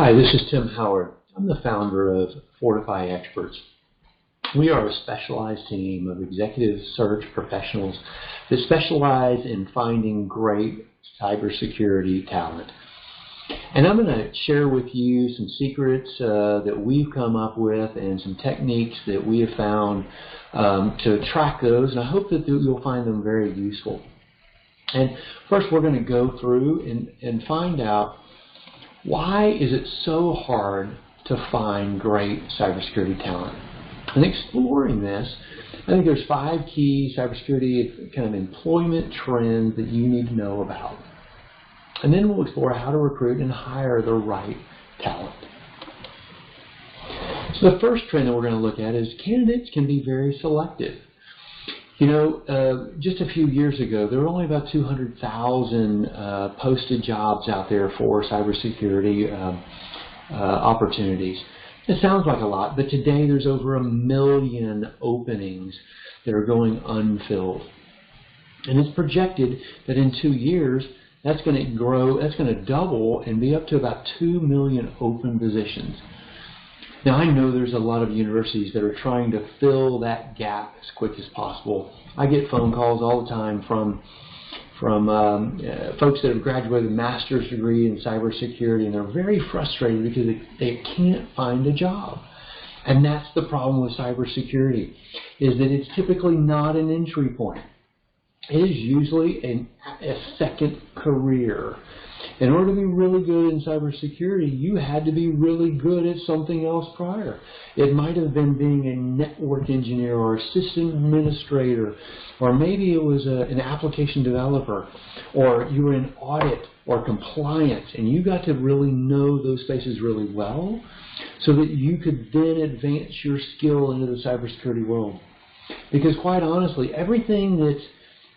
Hi, this is Tim Howard. I'm the founder of Fortify Experts. We are a specialized team of executive search professionals that specialize in finding great cybersecurity talent. And I'm going to share with you some secrets that we've come up with and some techniques that we have found to track those, and I hope that you'll find them very useful. And first, we're going to go through and find out, why is it so hard to find great cybersecurity talent? And exploring this, I think there's 5 key cybersecurity kind of employment trends that you need to know about. And then we'll explore how to recruit and hire the right talent. So the first trend that we're going to look at is candidates can be very selective. You know, just a few years ago, there were only about 200,000 posted jobs out there for cybersecurity opportunities. It sounds like a lot, but today there's over 1 million openings that are going unfilled. And it's projected that in 2 years, that's going to grow, that's going to double and be up to about 2 million open positions. Now, I know there's a lot of universities that are trying to fill that gap as quick as possible. I get phone calls all the time from folks that have graduated with a master's degree in cybersecurity, and they're very frustrated because they can't find a job. And that's the problem with cybersecurity, is that it's typically not an entry point. It is usually a second career. In order to be really good in cybersecurity, you had to be really good at something else prior. It might have been being a network engineer or assistant administrator, or maybe it was an application developer, or you were in audit or compliance, and you got to really know those spaces really well so that you could then advance your skill into the cybersecurity world. Because quite honestly, everything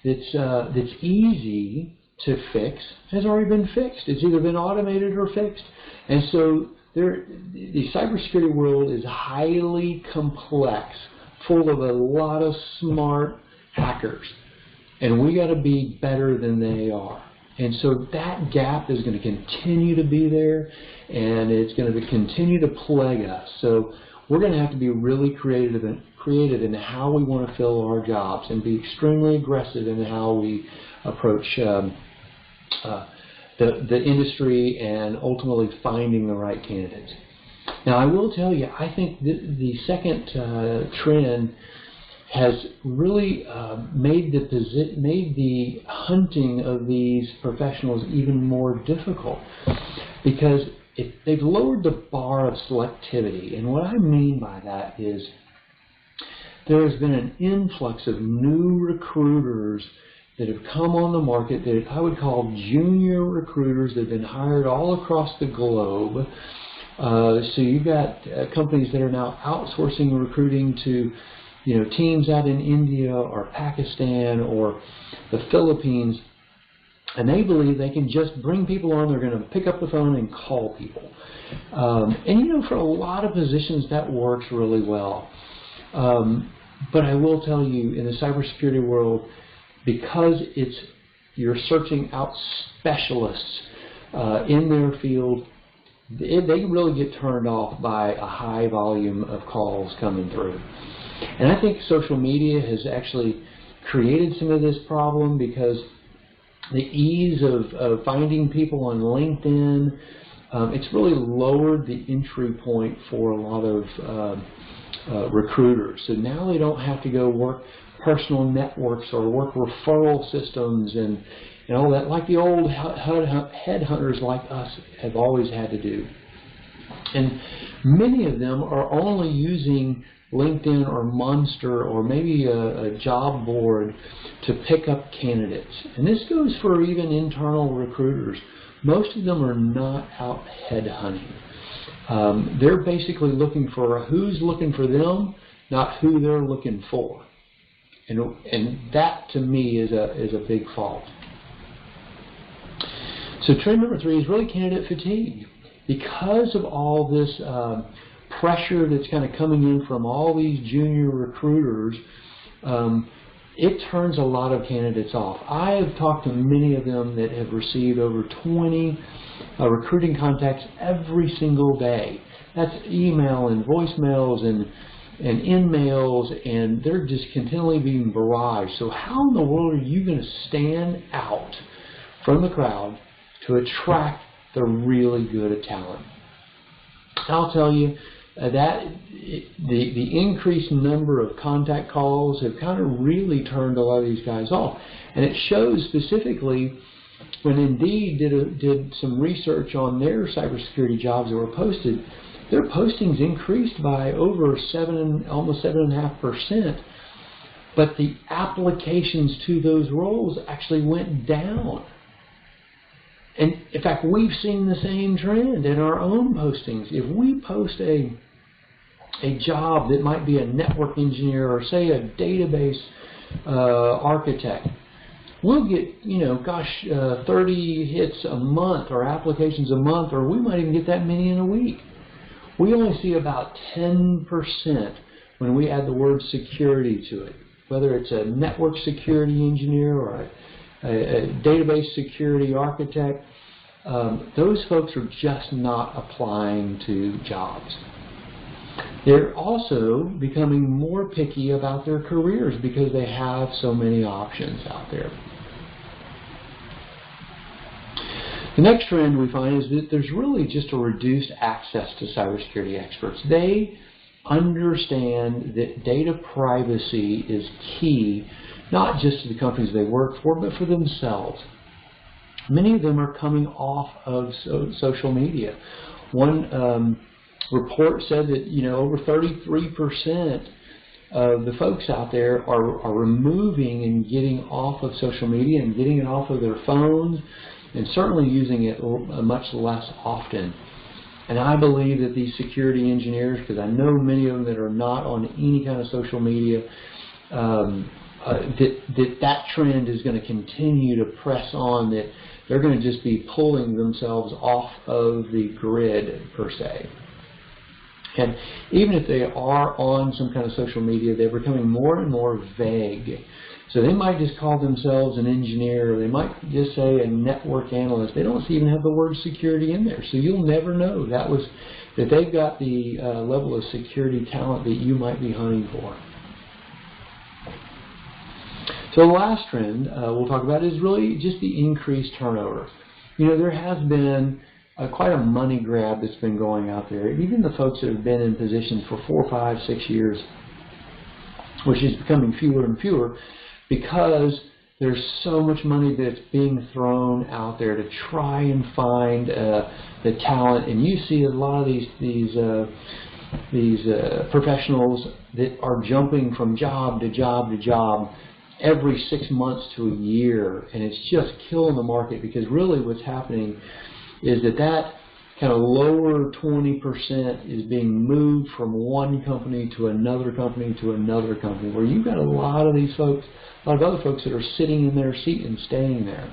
that's easy to fix has already been fixed. It's either been automated or fixed. And so the cybersecurity world is highly complex, full of a lot of smart hackers. And we got to be better than they are. And so that gap is going to continue to be there, and it's going to continue to plague us. So we're going to have to be really creative in how we want to fill our jobs, and be extremely aggressive in how we approach the industry and ultimately finding the right candidates. Now, I will tell you, I think the second trend has really made the hunting of these professionals even more difficult, because they've lowered the bar of selectivity. And what I mean by that is there has been an influx of new recruiters that have come on the market that I would call junior recruiters that have been hired all across the globe. So you've got companies that are now outsourcing recruiting to, teams out in India or Pakistan or the Philippines, and they believe they can just bring people on. They're going to pick up the phone and call people. And for a lot of positions that works really well. But I will tell you, in the cybersecurity world, because you're searching out specialists in their field, they really get turned off by a high volume of calls coming through. And I think social media has actually created some of this problem, because the ease of finding people on LinkedIn, it's really lowered the entry point for a lot of recruiters. So now they don't have to go work personal networks or work referral systems and all that, like the old headhunters like us have always had to do. And many of them are only using LinkedIn or Monster or maybe a job board to pick up candidates. And this goes for even internal recruiters. Most of them are not out headhunting. They're basically looking for who's looking for them, not who they're looking for. And that, to me, is a big fault. So trend number 3 is really candidate fatigue. Because of all this pressure that's kind of coming in from all these junior recruiters, it turns a lot of candidates off. I have talked to many of them that have received over 20 recruiting contacts every single day. That's email and voicemails and in-mails, and they're just continually being barraged. So how in the world are you going to stand out from the crowd to attract the really good talent? I'll tell you that the increased number of contact calls have kind of really turned a lot of these guys off. And it shows specifically when Indeed did some research on their cybersecurity jobs that were posted, their postings increased by over almost 7.5%, but the applications to those roles actually went down. And in fact, we've seen the same trend in our own postings. If we post a job that might be a network engineer or say a database architect, we'll get, 30 hits a month or applications a month, or we might even get that many in a week. We only see about 10% when we add the word security to it, whether it's a network security engineer or a database security architect. Those folks are just not applying to jobs. They're also becoming more picky about their careers because they have so many options out there. The next trend we find is that there's really just a reduced access to cybersecurity experts. They understand that data privacy is key, not just to the companies they work for, but for themselves. Many of them are coming off of social media. One report said that over 33% of the folks out there are removing and getting off of social media and getting it off of their phones, and certainly using it much less often. And I believe that these security engineers, because I know many of them that are not on any kind of social media, that trend is going to continue to press on, that they're going to just be pulling themselves off of the grid per se. And even if they are on some kind of social media, they're becoming more and more vague. So they might just call themselves an engineer, or they might just say a network analyst. They don't even have the word security in there. So you'll never know that they've got the level of security talent that you might be hunting for. So the last trend we'll talk about is really just the increased turnover. There has been quite a money grab that's been going out there. Even the folks that have been in positions for 4, 5, 6 years, which is becoming fewer and fewer, because there's so much money that's being thrown out there to try and find the talent. And you see a lot of these professionals that are jumping from job to job to job every 6 months to a year, and it's just killing the market, because really what's happening is that kind of lower 20% is being moved from one company to another company to another company, where you've got a lot of these folks, a lot of other folks that are sitting in their seat and staying there.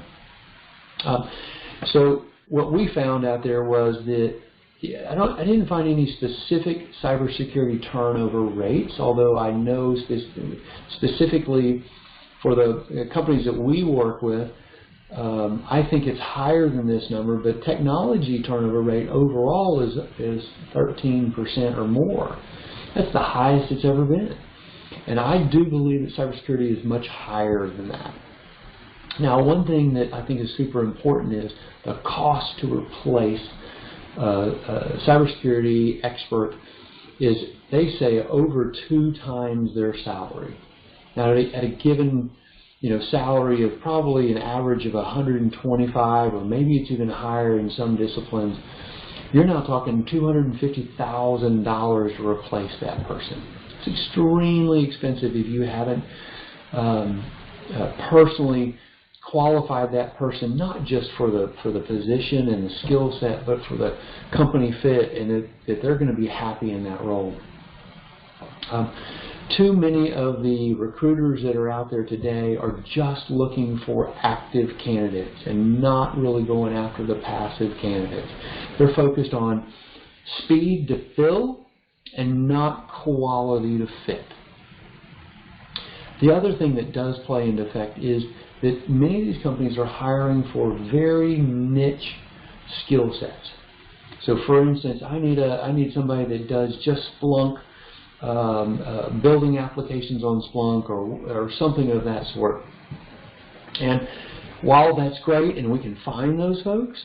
So what we found out there was that I didn't find any specific cybersecurity turnover rates, although I know specifically for the companies that we work with, I think it's higher than this number, but technology turnover rate overall is 13% or more. That's the highest it's ever been. And I do believe that cybersecurity is much higher than that. Now, one thing that I think is super important is the cost to replace a cybersecurity expert is, they say, over 2 times their salary. Now, at a given salary of probably an average of $125, or maybe it's even higher in some disciplines, you're now talking $250,000 to replace that person. It's extremely expensive if you haven't personally qualified that person, not just for the position and the skill set, but for the company fit, and that they're going to be happy in that role. Too many of the recruiters that are out there today are just looking for active candidates and not really going after the passive candidates. They're focused on speed to fill and not quality to fit. The other thing that does play into effect is that many of these companies are hiring for very niche skill sets. So, for instance, I need somebody that does just Splunk, building applications on Splunk or something of that sort. And while that's great and we can find those folks,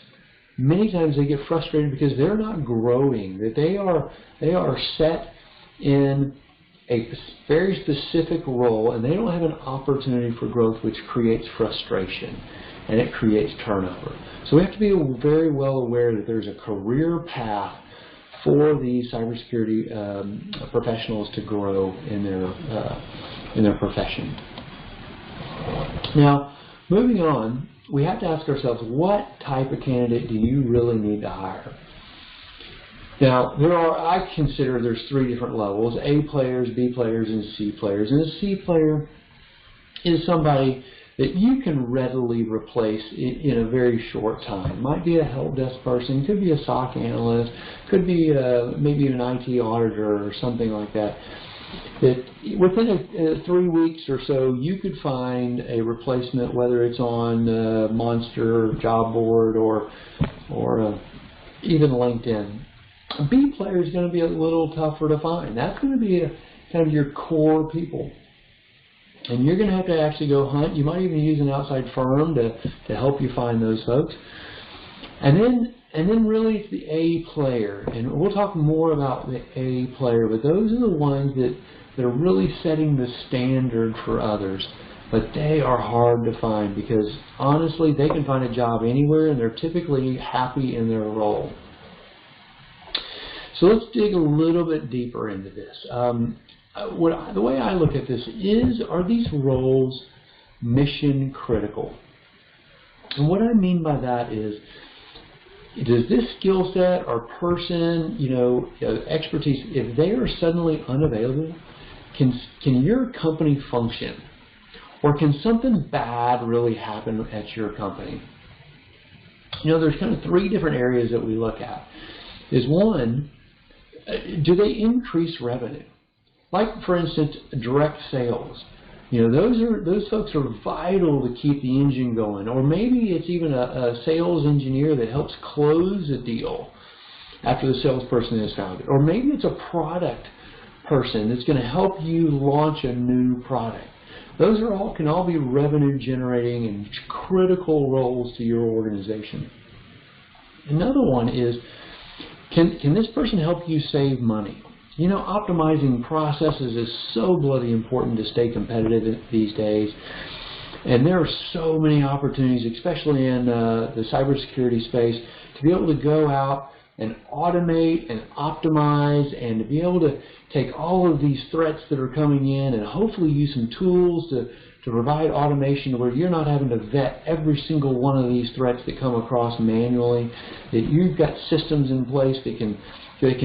many times they get frustrated because they're not growing, that they are set in a very specific role and they don't have an opportunity for growth, which creates frustration and it creates turnover. So we have to be very well aware that there's a career path for these cybersecurity professionals to grow in their profession. Now, moving on, we have to ask ourselves, what type of candidate do you really need to hire? Now, I consider there's 3 different levels: A players, B players, and C players. And a C player is somebody that you can readily replace in a very short time. Might be a help desk person, could be a SOC analyst, could be maybe an IT auditor or something like that. That within 3 weeks or so, you could find a replacement, whether it's on Monster, Job Board, or even LinkedIn. A B player is going to be a little tougher to find. That's going to be kind of your core people. And you're going to have to actually go hunt. You might even use an outside firm to help you find those folks. And then really it's the A player. And we'll talk more about the A player, but those are the ones that are really setting the standard for others. But they are hard to find because, honestly, they can find a job anywhere and they're typically happy in their role. So let's dig a little bit deeper into this. The way I look at this is, are these roles mission critical? And what I mean by that is, does this skill set or person, expertise, if they are suddenly unavailable, can your company function? Or can something bad really happen at your company? There's kind of 3 different areas that we look at. Is one, do they increase revenue? Like, for instance, direct sales. Those folks are vital to keep the engine going. Or maybe it's even a sales engineer that helps close a deal after the salesperson is found. Or maybe it's a product person that's going to help you launch a new product. Those can all be revenue generating and critical roles to your organization. Another one is, can this person help you save money? Optimizing processes is so bloody important to stay competitive these days. And there are so many opportunities, especially in the cybersecurity space, to be able to go out and automate and optimize and to be able to take all of these threats that are coming in and hopefully use some tools to provide automation where you're not having to vet every single one of these threats that come across manually, that you've got systems in place that can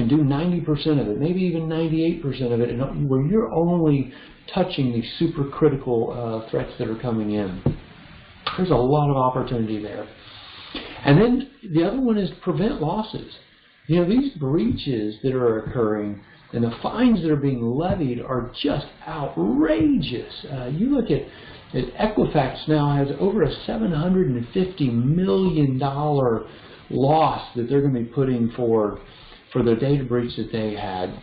do 90% of it, maybe even 98% of it, and where you're only touching these super critical threats that are coming in. There's a lot of opportunity there. And then the other one is prevent losses. These breaches that are occurring and the fines that are being levied are just outrageous. You look at Equifax now has over a $750 million loss that they're going to be putting for the data breach that they had.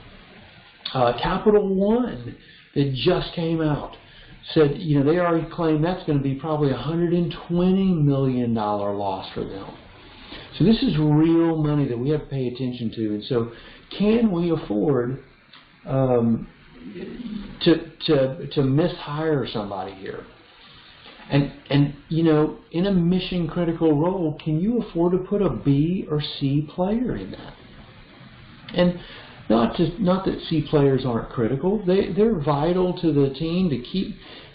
Capital One that just came out said, they already claim that's going to be probably $120 million loss for them. So this is real money that we have to pay attention to. And so, can we afford to mishire somebody here? And in a mission critical role, can you afford to put a B or C player in that? And not that C players aren't critical. They're vital to the team to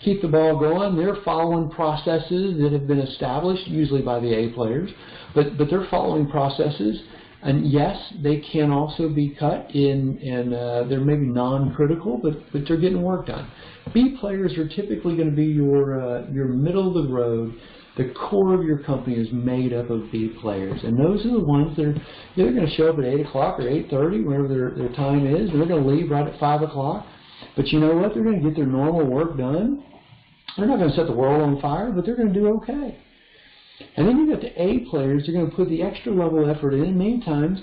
keep the ball going. They're following processes that have been established, usually by the A players, but they're following processes. And yes, they can also be cut in, and they're maybe non-critical, but they're getting work done. B players are typically going to be your middle of the road. The core of your company is made up of B players, and those are the ones that are they're going to show up at 8 o'clock or 8:30, wherever their time is, and they're going to leave right at 5 o'clock. But you know what? They're going to get their normal work done. They're not going to set the world on fire, but they're going to do okay. And then you've got the A players. They're going to put the extra level effort in. Meantime,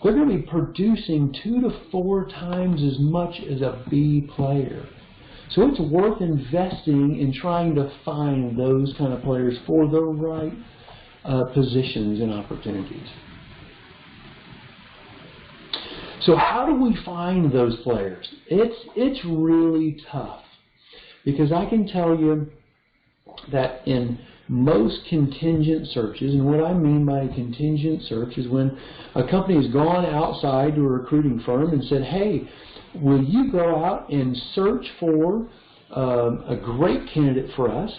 they're going to be producing 2 to 4 times as much as a B player. So it's worth investing in trying to find those kind of players for the right positions and opportunities. So how do we find those players? It's really tough, because I can tell you that in most contingent searches, and what I mean by a contingent search is when a company has gone outside to a recruiting firm and said, hey, will you go out and search for a great candidate for us?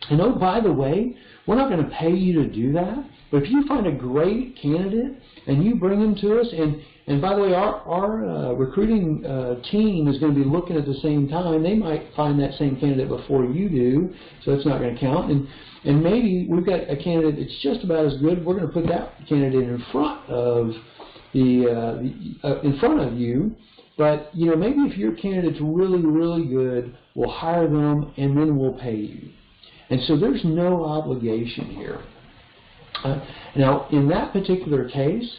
And oh, by the way, we're not going to pay you to do that, but if you find a great candidate and you bring them to us, and by the way, our recruiting team is going to be looking at the same time. They might find that same candidate before you do, so it's not going to count. And maybe we've got a candidate that's just about as good. We're going to put that candidate in front of in front of you. But you know, maybe if your candidate's really, really good, we'll hire them and then we'll pay you. And so there's no obligation here. Now, in that particular case,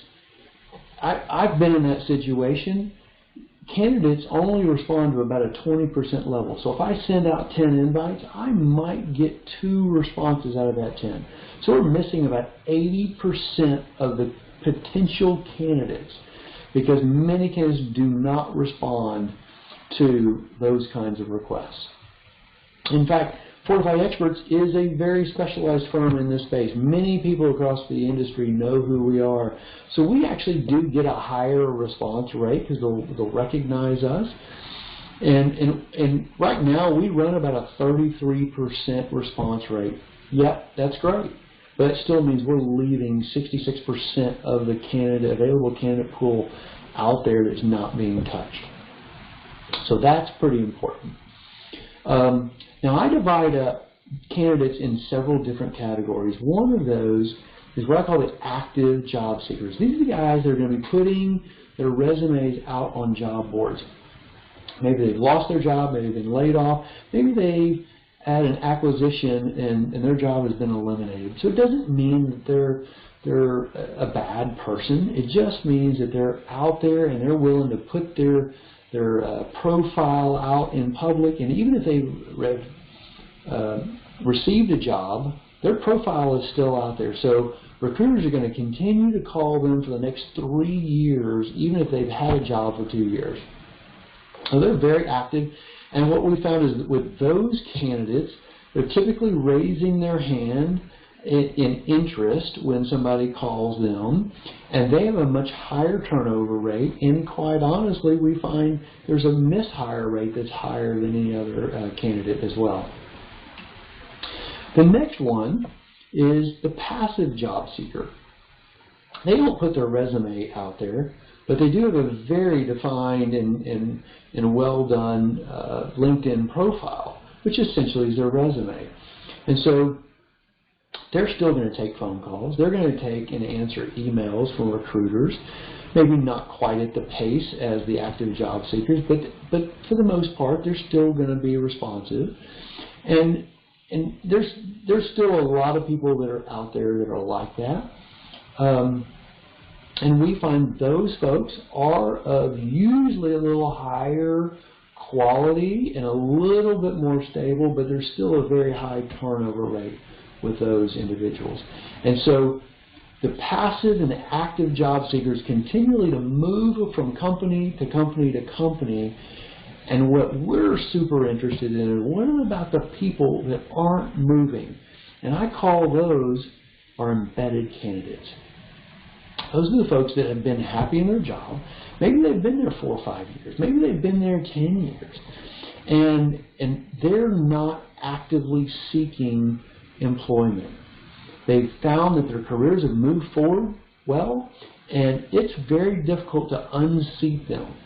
I've been in that situation. Candidates only respond to about a 20% level. So if I send out 10 invites, I might get 2 responses out of that 10. So we're missing about 80% of the potential candidates, because many candidates do not respond to those kinds of requests. In fact, Fortified Experts is a very specialized firm in this space. Many people across the industry know who we are. So we actually do get a higher response rate because they'll recognize us. And right now we run about a 33% response rate. Yep, that's great. But it still means we're leaving 66% of the available candidate pool out there that's not being touched. So that's pretty important. Now, I divide up candidates in several different categories. One of those is what I call the active job seekers. These are the guys that are going to be putting their resumes out on job boards. Maybe they've lost their job, maybe they've been laid off, maybe they've had an acquisition and their job has been eliminated. So it doesn't mean that they're a bad person. It just means that they're out there and they're willing to put their profile out in public, and even if they've received a job, their profile is still out there. So recruiters are going to continue to call them for the next 3 years, even if they've had a job for 2 years. So they're very active, and what we found is that with those candidates, they're typically raising their hand in interest when somebody calls them, and they have a much higher turnover rate, and quite honestly we find there's a mishire rate that's higher than any other candidate as well. The next one is the passive job seeker. They don't put their resume out there, but they do have a very defined and well done LinkedIn profile, which essentially is their resume. And so they're still going to take phone calls. They're going to take and answer emails from recruiters, maybe not quite at the pace as the active job seekers, but for the most part, they're still going to be responsive. And there's still a lot of people that are out there that are like that. And we find those folks are of usually a little higher quality and a little bit more stable, but there's still a very high turnover rate with those individuals. And so the passive and the active job seekers continually to move from company to company to company. And what we're super interested in is what about the people that aren't moving? And I call those our embedded candidates. Those are the folks that have been happy in their job. Maybe they've been there 4 or 5 years. Maybe they've been there 10 years. And they're not actively seeking employment. They've found that their careers have moved forward well, and it's very difficult to unseat them.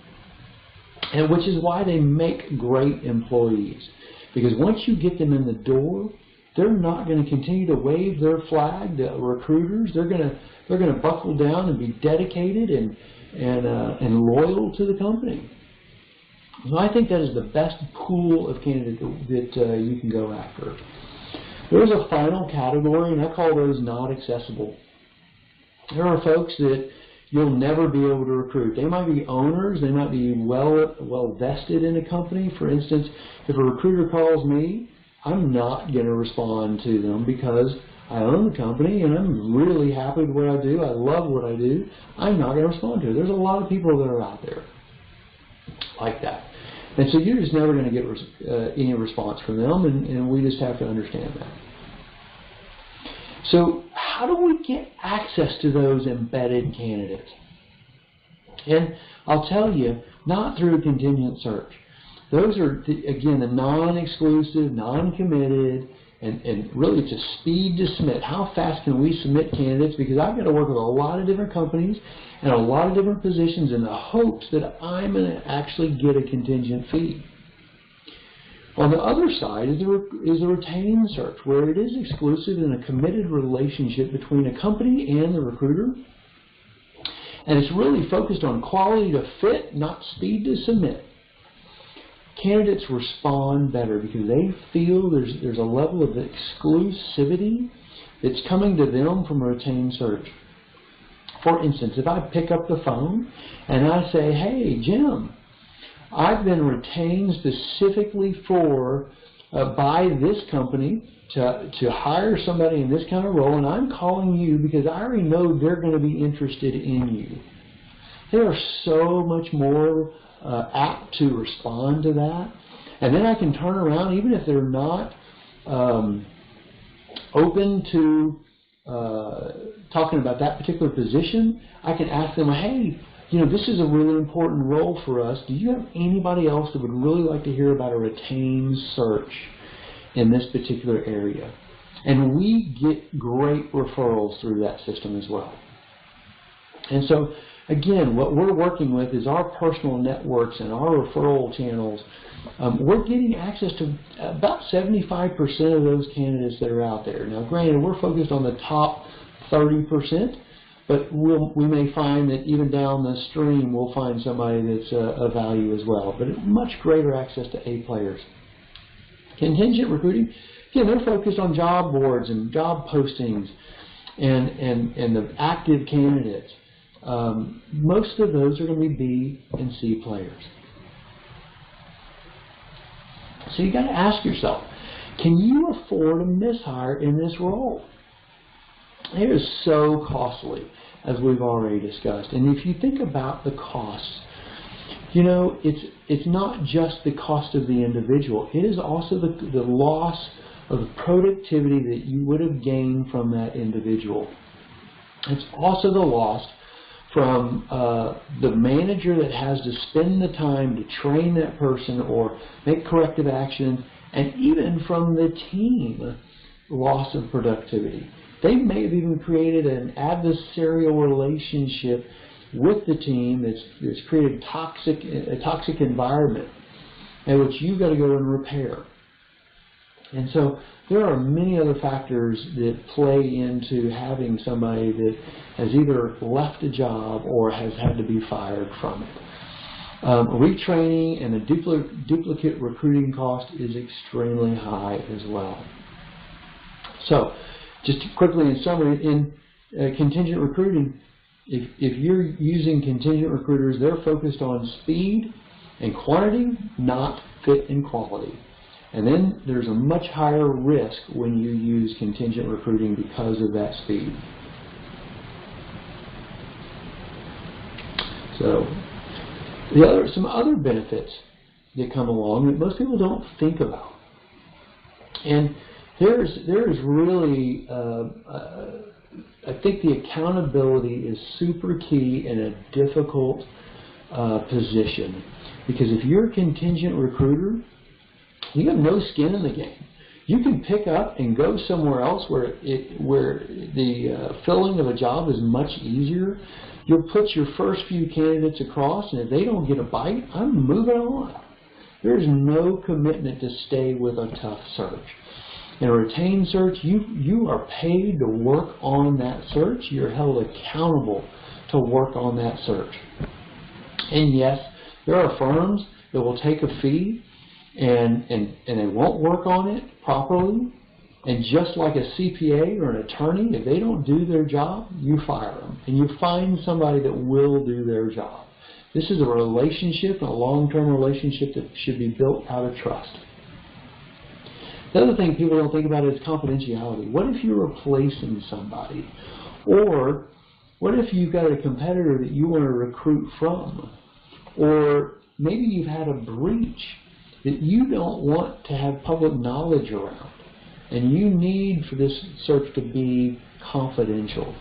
And which is why they make great employees. Because once you get them in the door, they're not going to continue to wave their flag to recruiters. They're going to buckle down and be dedicated and loyal to the company. So I think that is the best pool of candidates that you can go after. There's a final category, and I call those not accessible. There are folks that you'll never be able to recruit. They might be owners. They might be well vested in a company. For instance, if a recruiter calls me, I'm not going to respond to them because I own the company and I'm really happy with what I do. I love what I do. I'm not going to respond to it. There's a lot of people that are out there like that. And so you're just never going to get any response from them, and we just have to understand that. So how do we get access to those embedded candidates? And I'll tell you, not through a contingent search. Those are, again, the non-exclusive, non-committed, and really it's a speed to submit. How fast can we submit candidates? Because I've got to work with a lot of different companies and a lot of different positions in the hopes that I'm going to actually get a contingent fee. On the other side is a retained search, where it is exclusive and a committed relationship between a company and the recruiter. And it's really focused on quality to fit, not speed to submit. Candidates respond better because they feel there's a level of exclusivity that's coming to them from a retained search. For instance, if I pick up the phone and I say, hey, Jim, I've been retained specifically by this company to hire somebody in this kind of role, and I'm calling you because I already know they're going to be interested in you. They are so much more apt to respond to that. And then I can turn around, even if they're not open to talking about that particular position, I can ask them, hey, this is a really important role for us. Do you have anybody else that would really like to hear about a retained search in this particular area? And we get great referrals through that system as well. And so, again, what we're working with is our personal networks and our referral channels. We're getting access to about 75% of those candidates that are out there. Now, granted, we're focused on the top 30%, but we may find that even down the stream, we'll find somebody that's of value as well. But much greater access to A players. Contingent recruiting, again, they're focused on job boards and job postings and the active candidates. Most of those are going to be B and C players. So you got to ask yourself, can you afford a mishire in this role? It is so costly, as we've already discussed. And if you think about the costs, it's not just the cost of the individual. It is also the loss of the productivity that you would have gained from that individual. It's also the loss from the manager that has to spend the time to train that person or make corrective action, and even from the team, loss of productivity. They may have even created an adversarial relationship with the team that's created a toxic environment in which you've got to go and repair. And so there are many other factors that play into having somebody that has either left a job or has had to be fired from it. Retraining and the duplicate recruiting cost is extremely high as well. So, just quickly in summary, in contingent recruiting, if you're using contingent recruiters, they're focused on speed and quantity, not fit and quality. And then there's a much higher risk when you use contingent recruiting because of that speed. So, some other benefits that come along that most people don't think about. And there is really, I think the accountability is super key in a difficult position. Because if you're a contingent recruiter, you have no skin in the game. You can pick up and go somewhere else where the filling of a job is much easier. You'll put your first few candidates across, and if they don't get a bite, I'm moving on. There's no commitment to stay with a tough search. In a retained search, you are paid to work on that search. You're held accountable to work on that search. And yes, there are firms that will take a fee and they won't work on it properly. And just like a CPA or an attorney, if they don't do their job, you fire them. And you find somebody that will do their job. This is a relationship, a long-term relationship that should be built out of trust. The other thing people don't think about is confidentiality. What if you're replacing somebody? Or what if you've got a competitor that you want to recruit from? Or maybe you've had a breach that you don't want to have public knowledge around. And you need for this search to be confidential.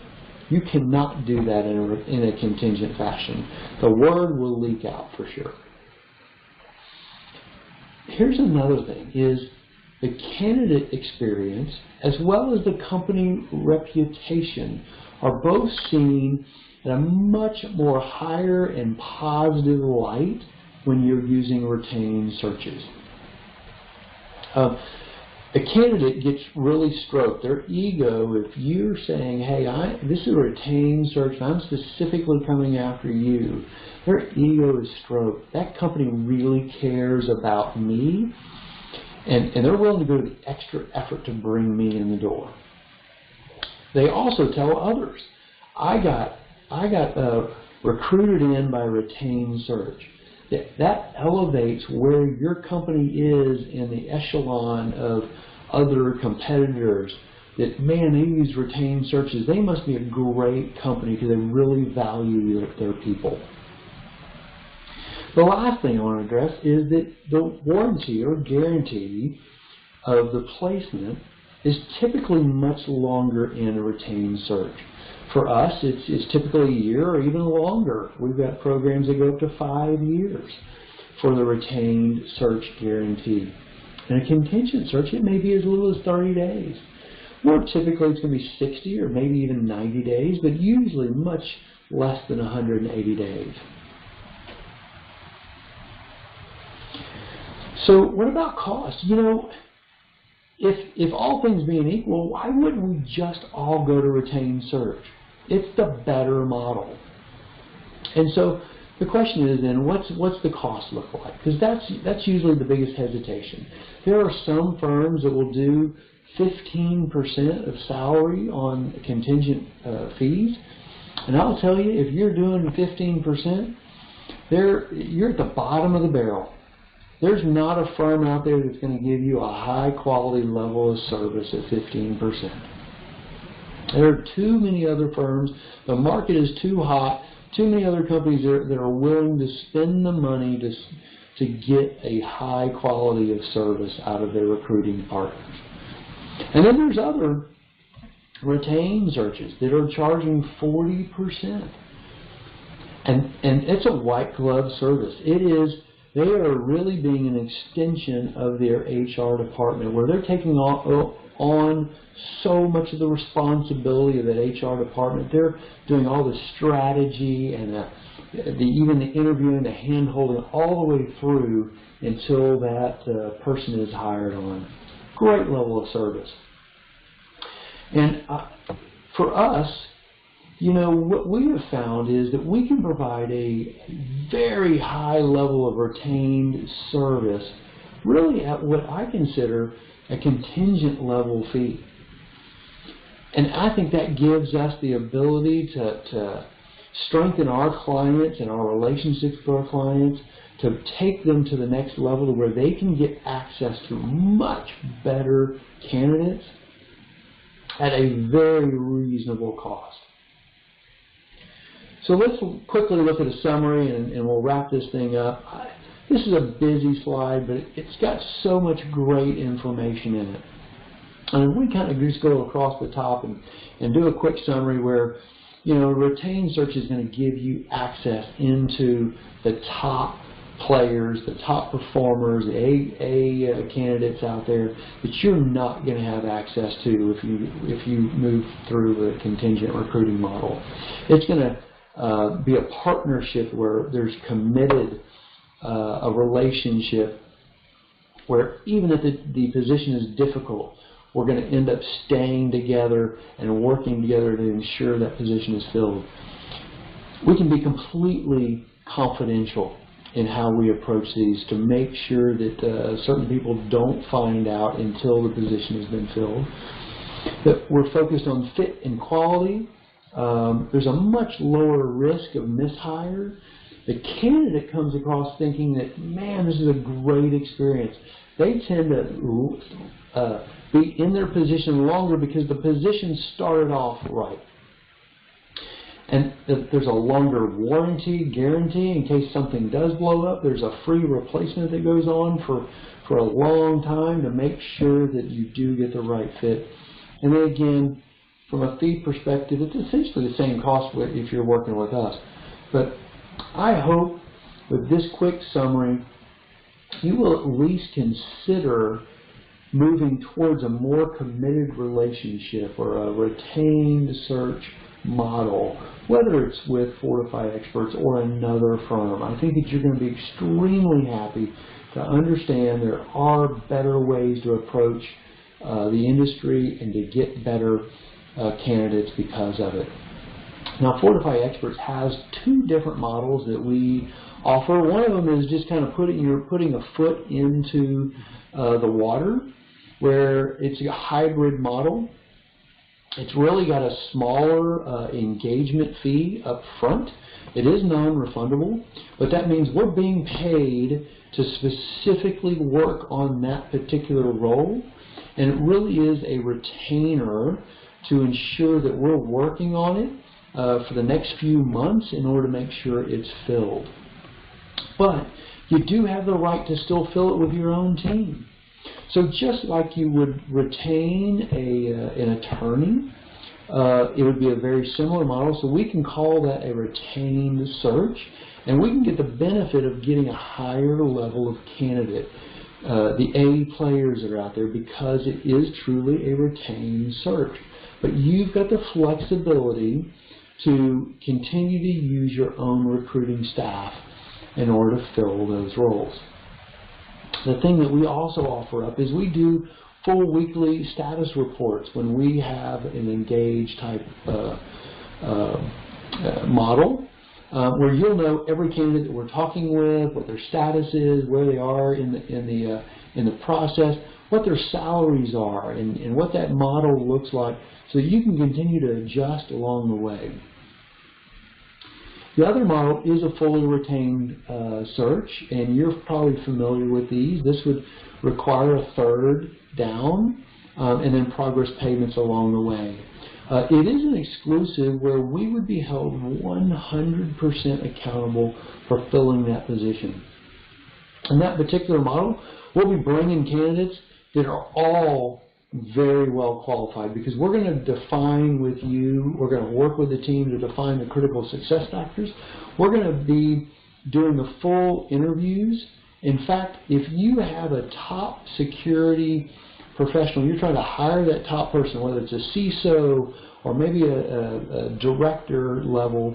You cannot do that in a contingent fashion. The word will leak out for sure. Here's another thing, is the candidate experience as well as the company reputation are both seen in a much more higher and positive light when you're using retained searches. A candidate gets really stroked. Their ego, if you're saying, hey, this is a retained search, and I'm specifically coming after you, their ego is stroked. That company really cares about me, and they're willing to go to the extra effort to bring me in the door. They also tell others, I got recruited in by retained search. That elevates where your company is in the echelon of other competitors. That, man, they use retained searches. They must be a great company because they really value their people. The last thing I want to address is that the warranty or guarantee of the placement is typically much longer in a retained search. For us, it's typically a year or even longer. We've got programs that go up to 5 years for the retained search guarantee. In a contingent search, it may be as little as 30 days. More typically, it's going to be 60 or maybe even 90 days, but usually much less than 180 days. So what about cost? You know, if all things being equal, why wouldn't we just all go to retained search? It's the better model. And so the question is then, what's the cost look like? Because that's usually the biggest hesitation. There are some firms that will do 15% of salary on contingent fees. And I'll tell you, if you're doing 15%, you're at the bottom of the barrel. There's not a firm out there that's going to give you a high quality level of service at 15%. There are too many other firms. The market is too hot. Too many other companies that are willing to spend the money to get a high quality of service out of their recruiting partners. And then there's other retained searches that are charging 40%. And it's a white glove service. They are really being an extension of their HR department, where they're taking on so much of the responsibility of that HR department. They're doing all the strategy and even the interviewing, the hand-holding, all the way through until that person is hired on. Great level of service. And for us, you know, what we have found is that we can provide a very high level of retained service, really at what I consider a contingent level fee. And I think that gives us the ability to strengthen our clients and our relationships with our clients, to take them to the next level to where they can get access to much better candidates at a very reasonable cost. So let's quickly look at a summary and we'll wrap this thing up. This is a busy slide, but it's got so much great information in it. And we kind of just go across the top and do a quick summary where, you know, retained search is going to give you access into the top players, the top performers, the A candidates out there that you're not going to have access to if you move through a contingent recruiting model. It's going to be a partnership where there's committed a relationship where even if the position is difficult, we're going to end up staying together and working together to ensure that position is filled. We can be completely confidential. in how we approach these to make sure that certain people don't find out until the position has been filled. That we're focused on fit and quality. There's a much lower risk of mishire. The candidate comes across thinking that, man, this is a great experience. They tend to be in their position longer because the position started off right. And there's a longer warranty, guarantee, in case something does blow up. There's a free replacement that goes on for a long time to make sure that you do get the right fit. And then again, from a fee perspective, it's essentially the same cost if you're working with us. But I hope with this quick summary, you will at least consider moving towards a more committed relationship or a retained search model, whether it's with Fortify Experts or another firm. I think that you're going to be extremely happy to understand there are better ways to approach the industry and to get better candidates because of it. Now, Fortify Experts has two different models that we offer. One of them is just kind of putting a foot into the water, where it's a hybrid model. It's really got a smaller engagement fee up front. It is non-refundable, but that means we're being paid to specifically work on that particular role, and it really is a retainer to ensure that we're working on it for the next few months in order to make sure it's filled. But you do have the right to still fill it with your own team. So just like you would retain an attorney, it would be a very similar model. So we can call that a retained search, and we can get the benefit of getting a higher level of candidate, the A players that are out there, because it is truly a retained search. But you've got the flexibility to continue to use your own recruiting staff in order to fill those roles. The thing that we also offer up is we do full weekly status reports when we have an engaged type model, where you'll know every candidate that we're talking with, what their status is, where they are in the process, what their salaries are, and what that model looks like, so that you can continue to adjust along the way. The other model is a fully retained search, and you're probably familiar with these. This would require a third down and then progress payments along the way. It is an exclusive where we would be held 100% accountable for filling that position. In that particular model, we'll be bringing candidates that are all very well qualified, because we're going to define with you, we're going to work with the team to define the critical success factors. We're going to be doing the full interviews. In fact, if you have a top security professional, you're trying to hire that top person, whether it's a CISO or maybe a director level,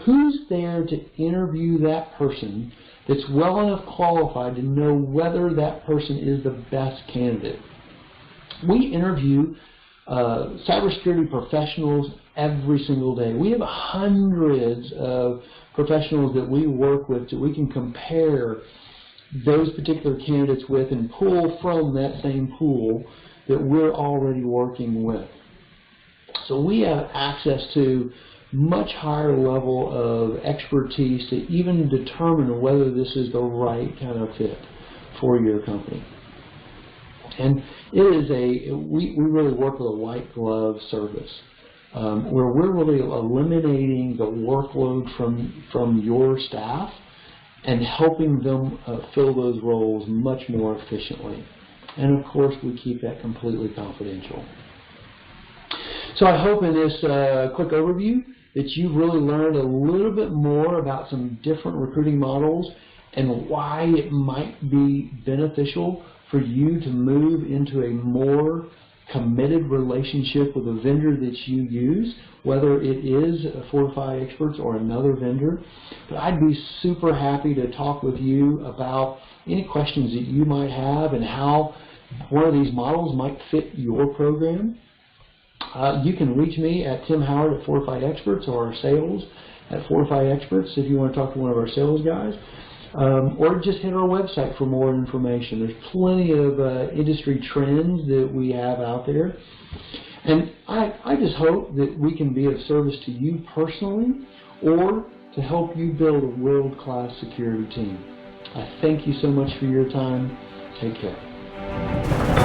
who's there to interview that person that's well enough qualified to know whether that person is the best candidate? We interview cybersecurity professionals every single day. We have hundreds of professionals that we work with, so we can compare those particular candidates with and pull from that same pool that we're already working with. So we have access to much higher level of expertise to even determine whether this is the right kind of fit for your company. And it is we really work with a white glove service where we're really eliminating the workload from your staff and helping them fill those roles much more efficiently. And of course, we keep that completely confidential. So I hope in this quick overview that you've really learned a little bit more about some different recruiting models and why it might be beneficial for you to move into a more committed relationship with a vendor that you use, whether it is Fortify Experts or another vendor. But I'd be super happy to talk with you about any questions that you might have and how one of these models might fit your program. You can reach me at Tim Howard at Fortify Experts or our sales at Fortify Experts if you want to talk to one of our sales guys. or just hit our website for more information. There's plenty of industry trends that we have out there. And I just hope that we can be of service to you personally or to help you build a world-class security team. I thank you so much for your time. Take care.